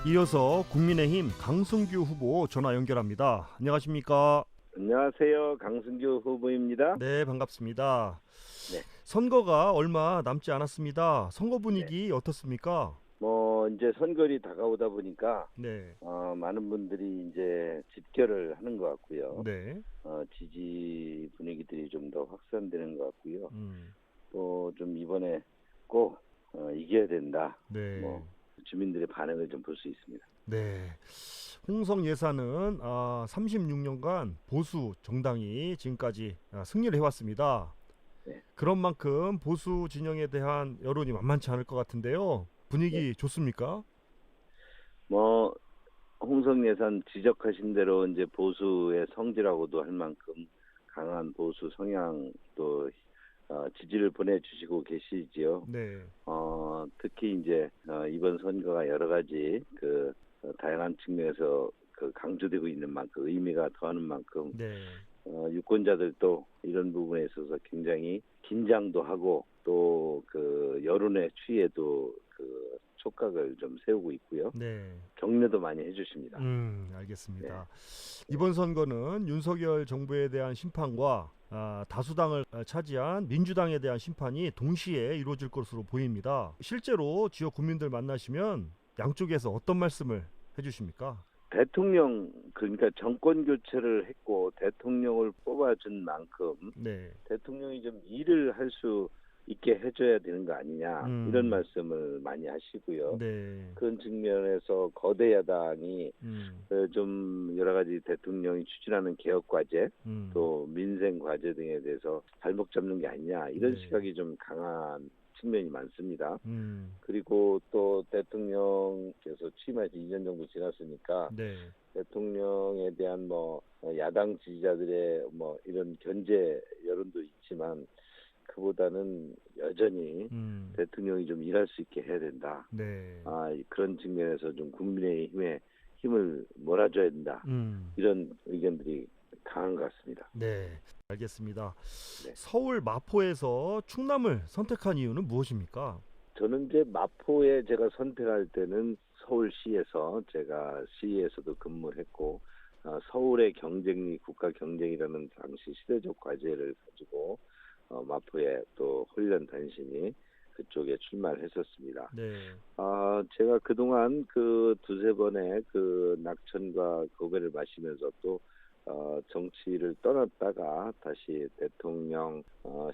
이어서 국민의힘 강승규 후보 전화 연결합니다. 안녕하십니까? 안녕하세요. 강승규 후보입니다. 네, 반갑습니다. 네, 선거가 얼마 남지 않았습니다. 선거 네. 분위기 어떻습니까? 이제 선거리 다가오다 보니까 네, 많은 분들이 이제 집결을 하는 것 같고요. 네, 지지 분위기들이 좀 더 확산되는 것 같고요. 음, 또 좀 이번에 꼭 이겨야 된다. 네, 주민들의 반응을 좀 볼 수 있습니다. 네. 홍성 예산은 36년간 보수 정당이 지금까지 승리를 해왔습니다. 네, 그런 만큼 보수 진영에 대한 여론이 만만치 않을 것 같은데요. 네. 분위기 좋습니까? 뭐 홍성 예산 지적하신 대로 이제 보수의 성지라고도 할 만큼 강한 보수 성향 또 지지를 보내주시고 계시지요. 네, 특히 이제 이번 선거가 여러 가지 다양한 측면에서 강조되고 있는 만큼 의미가 더하는 만큼 네, 유권자들도 이런 부분에 있어서 굉장히 긴장도 하고 또 그 여론의 추이에도 촉각을 좀 세우고 있고요. 네. 격려도 많이 해주십니다. 네, 알겠습니다. 이번 선거는 윤석열 정부에 대한 심판과 다수당을 차지한 민주당에 대한 심판이 동시에 이루어질 것으로 보입니다. 실제로 지역 국민들 만나시면 양쪽에서 어떤 말씀을 해주십니까? 대통령 그러니까 정권 교체를 했고 대통령을 뽑아준 만큼 네, 대통령이 좀 일을 할 수 있게 해줘야 되는 거 아니냐 이런 음, 말씀을 많이 하시고요. 네, 그런 측면에서 거대 야당이 음, 좀 여러 가지 대통령이 추진하는 개혁 과제 음, 또 민생 과제 등에 대해서 발목 잡는 게 아니냐 이런 네, 시각이 좀 강한 측면이 많습니다. 음, 그리고 또 대통령께서 취임한 지 2년 정도 지났으니까 네, 대통령에 대한 야당 지지자들의 이런 견제 여론도 있지만 그보다는 여전히 음, 대통령이 좀 일할 수 있게 해야 된다. 네, 그런 측면에서 좀 국민의힘에 힘을 몰아줘야 된다. 음. 이런 의견들이 강한 것 같습니다. 네, 알겠습니다. 네. 서울 마포에서 충남을 선택한 이유는 무엇입니까? 저는 이제 마포에 제가 선택할 때는 서울시에서 제가 시에서도 근무를 했고 서울의 경쟁력, 국가 경쟁이라는 당시 시대적 과제를 가지고 마포에 또 훈련단신이 그쪽에 출마를 했었습니다. 네, 제가 그동안 그 두세 번의 낙천과 고배를 마시면서 또 정치를 떠났다가 다시 대통령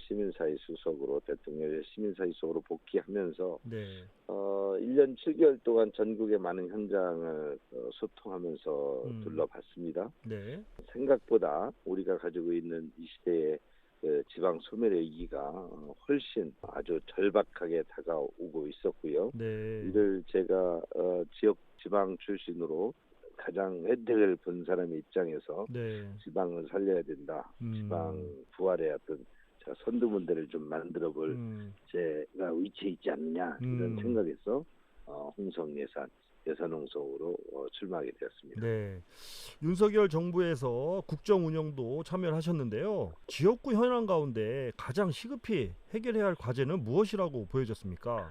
시민사회 수석으로 대통령의 시민사회 수석으로 복귀하면서 네, 1년 7개월 동안 전국의 많은 현장을 소통하면서 음, 둘러봤습니다. 네, 생각보다 우리가 가지고 있는 이 시대의 지방 소멸의 위기가 훨씬 아주 절박하게 다가오고 있었고요. 네, 이를 제가 지역 지방 출신으로 가장 혜택을 본 사람의 입장에서 네, 지방을 살려야 된다. 지방 음, 부활의 어떤 선두문대를 좀 만들어볼 음, 제가 위치에 있지 않느냐 이런 음, 생각에서 홍성 예산홍성으로 출마하게 되었습니다. 네. 윤석열 정부에서 국정 운영도 참여를 하셨는데요. 지역구 현안 가운데 가장 시급히 해결해야 할 과제는 무엇이라고 보여졌습니까?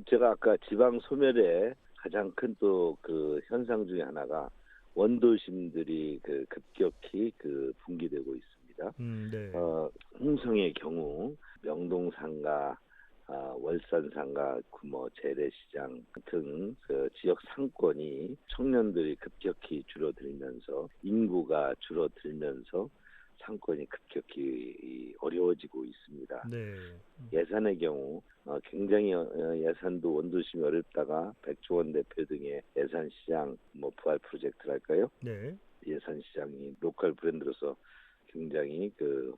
제가 아까 지방 소멸의 가장 큰 또 그 현상 중에 하나가 원도심들이 급격히 붕괴되고 있습니다. 네, 홍성의 경우 명동상가, 월산상가, 재래시장 등 지역 상권이 청년들이 급격히 줄어들면서 인구가 줄어들면서 상권이 급격히 어려워지고 있습니다. 네, 예산의 경우 굉장히 예산도 원도심이 어렵다가 백종원 대표 등의 예산시장 부활 프로젝트랄까요? 네, 예산시장이 로컬 브랜드로서 굉장히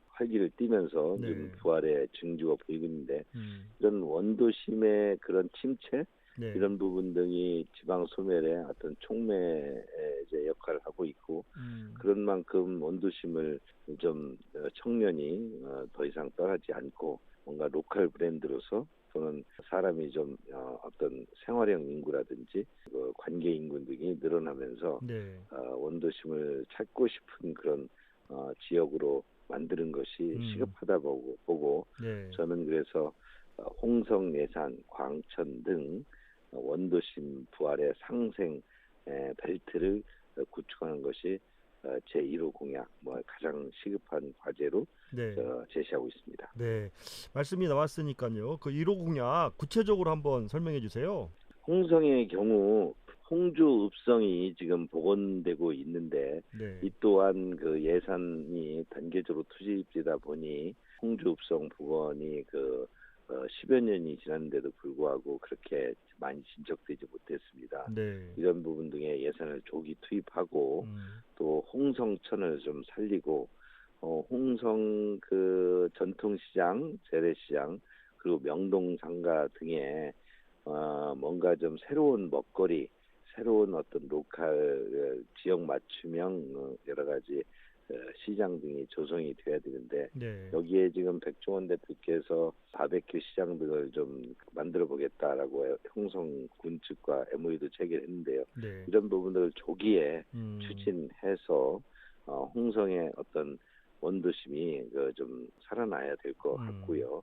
활기를 띠면서 지금 네, 부활의 증조가 보이고 있는데 음, 이런 원도심의 그런 침체 네, 이런 부분 등이 지방 소멸의 어떤 촉매의 이제 역할을 하고 있고 음, 그런 만큼 원도심을 좀 청년이 더 이상 떠나지 않고 뭔가 로컬 브랜드로서 또는 사람이 좀 어떤 생활형 인구라든지 관계 인구 등이 늘어나면서 네, 원도심을 찾고 싶은 그런 지역으로 만드는 것이 음, 시급하다 보고 네, 저는 그래서 홍성, 예산, 광천 등 원도심 부활의 상생 벨트를 구축하는 것이 제1호 공약 가장 시급한 과제로 네. 제시하고 있습니다. 네. 말씀이 나왔으니까요. 그 1호 공약 구체적으로 한번 설명해 주세요. 홍성의 경우 홍주 읍성이 지금 복원되고 있는데 네. 이 또한 그 예산이 단계적으로 투입되다 보니 홍주 읍성 복원이 10여 년이 지났는데도 불구하고 그렇게 많이 진척되지 못했습니다. 네. 이런 부분 등의 예산을 조기 투입하고 또 홍성천을 좀 살리고 홍성 그 전통시장, 재래시장 그리고 명동상가 등에 뭔가 좀 새로운 먹거리, 새로운 어떤 로컬 지역 맞춤형 여러 가지 시장 등이 조성이 돼야 되는데 네. 여기에 지금 백종원 대표께서 바베큐 시장 등을 좀 만들어 보겠다라고 홍성 군 측과 MOU도 체결했는데요. 네. 이런 부분들을 조기에 추진해서 홍성의 어떤 원도심이 좀 살아나야 될 것 같고요.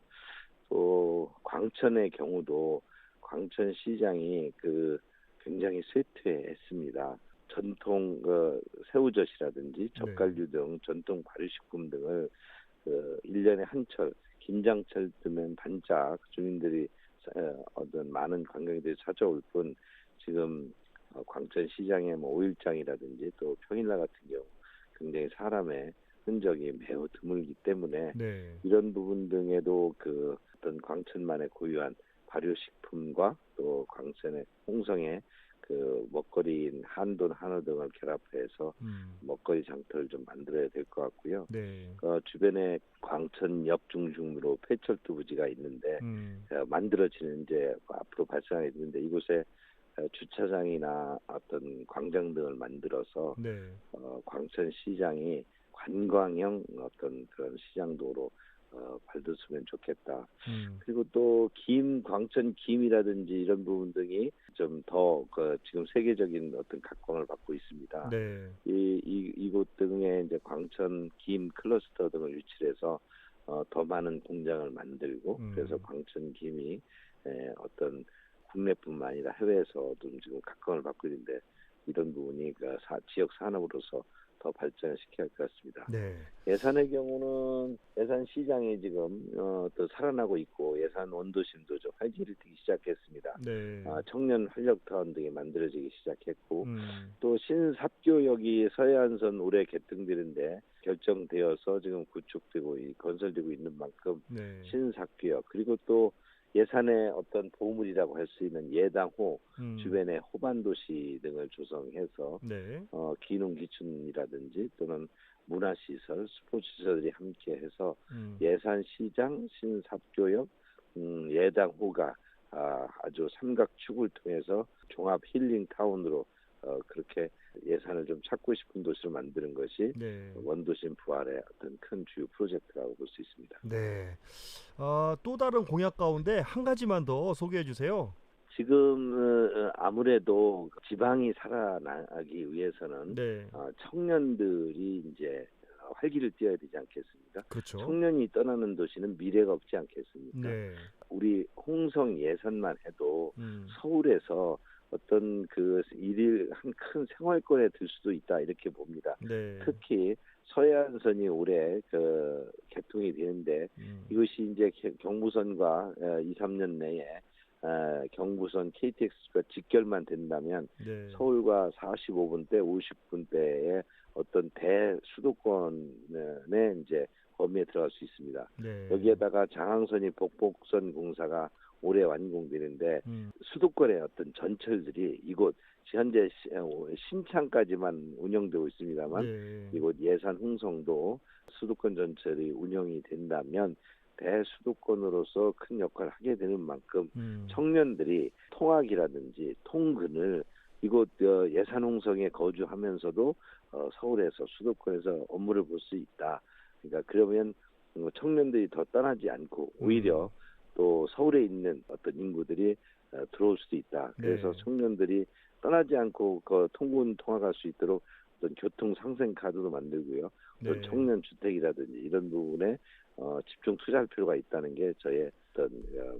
또 광천의 경우도 광천시장이 굉장히 쇠퇴했습니다. 전통 새우젓이라든지 젓갈류 등 전통 발효식품 등을 1년에 한철 김장철 되면 반짝 주민들이 어떤 많은 관광객들이 찾아올 뿐 지금 광천시장의 오일장이라든지 또 평일날 같은 경우 굉장히 사람의 흔적이 매우 드물기 때문에 네. 이런 부분 등에도 어떤 광천만의 고유한 발효식품과 또 광천의 홍성의 먹거리인 한돈 한우 등을 결합해서 먹거리 장터를 좀 만들어야 될 것 같고요. 네. 주변에 광천역 중심으로 폐철도 부지가 있는데 만들어지는 이제 앞으로 발생하게 있는데 이곳에 주차장이나 어떤 광장 등을 만들어서 네. 광천시장이 관광형 어떤 그런 시장도로 발돋으면 좋겠다. 그리고 또 광천 김이라든지 이런 부분 등이 좀 더 지금 세계적인 어떤 각광을 받고 있습니다. 네. 이곳 등에 이제 광천 김 클러스터 등을 유치해서 더 많은 공장을 만들고 그래서 광천 김이 어떤 국내뿐만 아니라 해외에서도 지금 각광을 받고 있는데 이런 부분이 지역 산업으로서 더 발전을 시켜야 할 것 같습니다. 네. 예산의 경우는 예산 시장이 지금 또 살아나고 있고 예산 원도심도 좀 활기를 띠기 시작했습니다. 네. 청년 활력타운 등이 만들어지기 시작했고 또 신삽교역이 서해안선 올해 개통되는데 결정되어서 지금 구축되고 건설되고 있는 만큼 네. 신삽교역 그리고 또 예산의 어떤 보물이라고 할 수 있는 예당호 주변의 호반도시 등을 조성해서 네. 기농기촌이라든지 또는 문화시설, 스포츠시설들이 함께해서 예산시장, 신삽교역, 예당호가 아주 삼각축을 통해서 종합 힐링타운으로 그렇게 예산을 좀 찾고 싶은 도시로 만드는 것이 네. 원도심 부활의 어떤 큰 주요 프로젝트라고 볼 수 있습니다. 네. 또 다른 공약 가운데 한 가지만 더 소개해 주세요. 지금 아무래도 지방이 살아나기 위해서는 네. 청년들이 이제 활기를 띠어야 되지 않겠습니까? 그렇죠. 청년이 떠나는 도시는 미래가 없지 않겠습니까? 네. 우리 홍성 예산만 해도 서울에서 어떤 일일 한 큰 생활권에 들 수도 있다 이렇게 봅니다. 네. 특히 서해안선이 올해 개통이 되는데 이것이 이제 경부선과 2, 3년 내에 경부선 KTX가 직결만 된다면 네. 서울과 45분대, 50분대의 어떤 대수도권의 이제 범위에 들어갈 수 있습니다. 네. 여기에다가 장항선이 복복선 공사가 올해 완공되는데 수도권의 어떤 전철들이 이곳 현재 신창까지만 운영되고 있습니다만 네. 이곳 예산 홍성도 수도권 전철이 운영이 된다면 대수도권으로서 큰 역할을 하게 되는 만큼 청년들이 통학이라든지 통근을 이곳 예산 홍성에 거주하면서도 서울에서 수도권에서 업무를 볼 수 있다. 그러니까 그러면 청년들이 더 떠나지 않고 오히려 또 서울에 있는 어떤 인구들이 들어올 수도 있다. 그래서 네. 청년들이 떠나지 않고 통근 통학할 수 있도록 어떤 교통 상생 카드도 만들고요. 또 네. 청년 주택이라든지 이런 부분에 집중 투자할 필요가 있다는 게 저의 어떤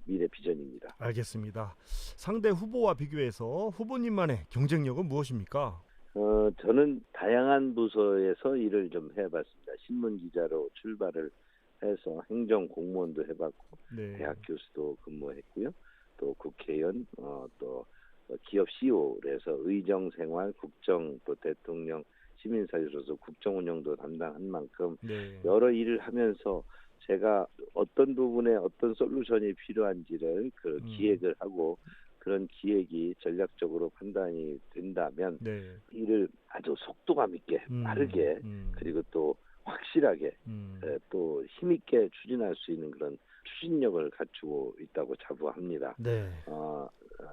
미래 비전입니다. 알겠습니다. 상대 후보와 비교해서 후보님만의 경쟁력은 무엇입니까? 저는 다양한 부서에서 일을 좀 해봤습니다. 신문 기자로 출발을 해서 행정 공무원도 해봤고 네. 대학 교수도 근무했고요. 또 국회의원, 또 기업 CEO에서 의정생활, 국정, 또 대통령, 시민사회로서 국정 운영도 담당한 만큼 네. 여러 일을 하면서 제가 어떤 부분에 어떤 솔루션이 필요한지를 기획을 하고 그런 기획이 전략적으로 판단이 된다면 네. 이를 아주 속도감 있게 빠르게 그리고 또 확실하게 또 힘있게 추진할 수 있는 그런 추진력을 갖추고 있다고 자부합니다. 네.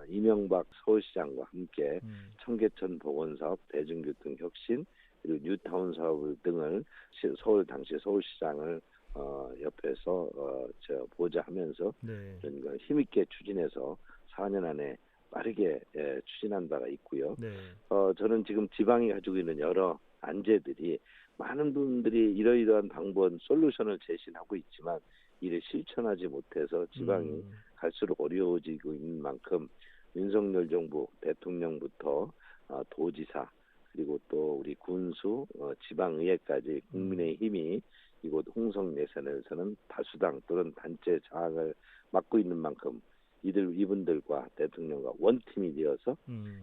이명박 서울시장과 함께 청계천 복원사업, 대중교통 혁신, 그리고 뉴타운 사업 등을 당시 서울시장을 옆에서 보좌하면서 네. 이런 걸 힘있게 추진해서 4년 안에 빠르게 추진한 바가 있고요. 네. 저는 지금 지방이 가지고 있는 여러 안제들이 많은 분들이 이러이러한 방법, 솔루션을 제시하고 있지만 이를 실천하지 못해서 지방이 갈수록 어려워지고 있는 만큼 윤석열 정부 대통령부터 도지사 그리고 또 우리 군수, 지방의회까지 국민의힘이 이곳 홍성 예산에서는 다수당 또는 단체 장악을 맡고 있는 만큼 이분들과 대통령과 원팀이 되어서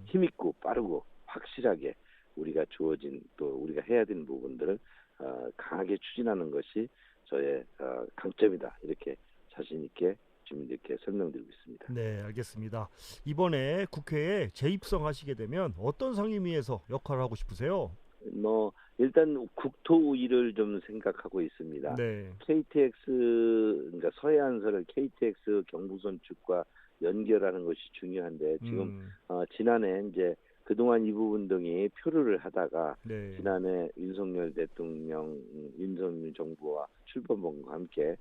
힘있고 빠르고 확실하게 우리가 주어진 또 우리가 해야 되는 부분들을 강하게 추진하는 것이 저의 강점이다. 이렇게 자신 있게 주민들께 설명드리고 있습니다. 네, 알겠습니다. 이번에 국회에 재입성하시게 되면 어떤 상임위에서 역할을 하고 싶으세요? 일단 국토 일을 좀 생각하고 있습니다. 네. KTX 그러니까 서해안선을 KTX 경부선 측과 연결하는 것이 중요한데 지금 지난해 이제 그동안 이 부분 등이 표류를 하다가 네. 지난해 윤석열 대통령, 윤석열 정부와 출범본과 함께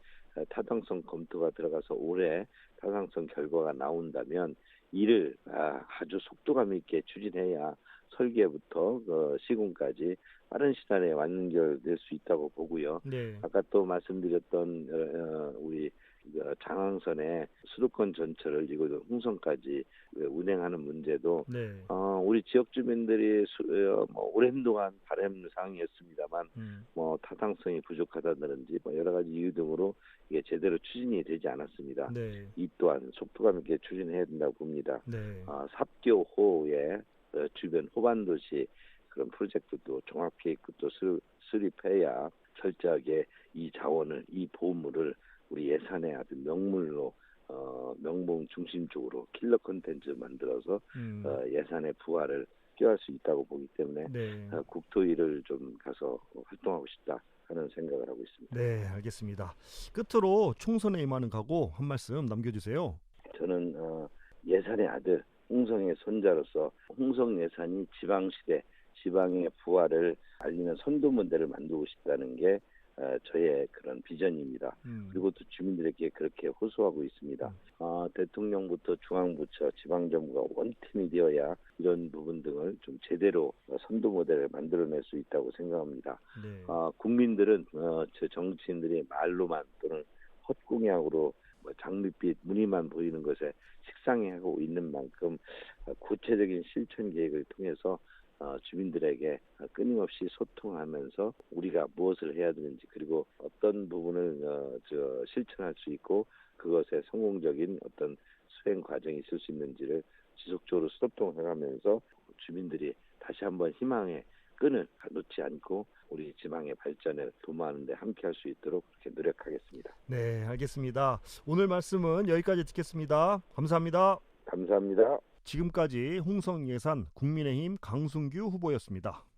타당성 검토가 들어가서 올해 타당성 결과가 나온다면 이를 아주 속도감 있게 추진해야 설계부터 시공까지 빠른 시간에 완결될 수 있다고 보고요. 네. 아까 또 말씀드렸던 우리 장항선의 수도권 전철을 이곳 홍성까지 운행하는 문제도 네. 우리 지역 주민들이 오랜 동안 바람 사항이었습니다만 타당성이 부족하다든지 여러 가지 이유 등으로 이게 제대로 추진이 되지 않았습니다. 네. 이 또한 속도감 있게 추진해야 된다고 봅니다. 네. 삽교호의 주변 호반도시 그런 프로젝트도 종합계획부터 수립해야 철저하게 이 자원을 이 보물을 우리 예산의 아주 명물로 명봉 중심적으로 킬러 콘텐츠 만들어서 예산의 부활을 꾀할 수 있다고 보기 때문에 네. 국토일을 좀 가서 활동하고 싶다 하는 생각을 하고 있습니다. 네, 알겠습니다. 끝으로 총선에 임하는 각오 한 말씀 남겨주세요. 저는 예산의 아들 홍성의 손자로서 홍성 예산이 지방시대 지방의 부활을 알리는 선도문대를 만들고 싶다는 게 저의 그런 비전입니다. 그리고 또 주민들에게 그렇게 호소하고 있습니다. 대통령부터 중앙부처, 지방정부가 원팀이 되어야 이런 부분 등을 좀 제대로 선도 모델을 만들어낼 수 있다고 생각합니다. 네. 국민들은 저 정치인들이 말로만 또는 헛공약으로 장밋빛 무늬만 보이는 것에 식상해하고 있는 만큼 구체적인 실천 계획을 통해서 주민들에게 끊임없이 소통하면서 우리가 무엇을 해야 되는지 그리고 어떤 부분을 실천할 수 있고 그것에 성공적인 어떤 수행 과정이 있을 수 있는지를 지속적으로 소통해가면서 주민들이 다시 한번 희망의 끈을 놓지 않고 우리 지방의 발전을 도모하는 데 함께할 수 있도록 그렇게 노력하겠습니다. 네, 알겠습니다. 오늘 말씀은 여기까지 듣겠습니다. 감사합니다. 감사합니다. 지금까지 홍성예산 국민의힘 강승규 후보였습니다.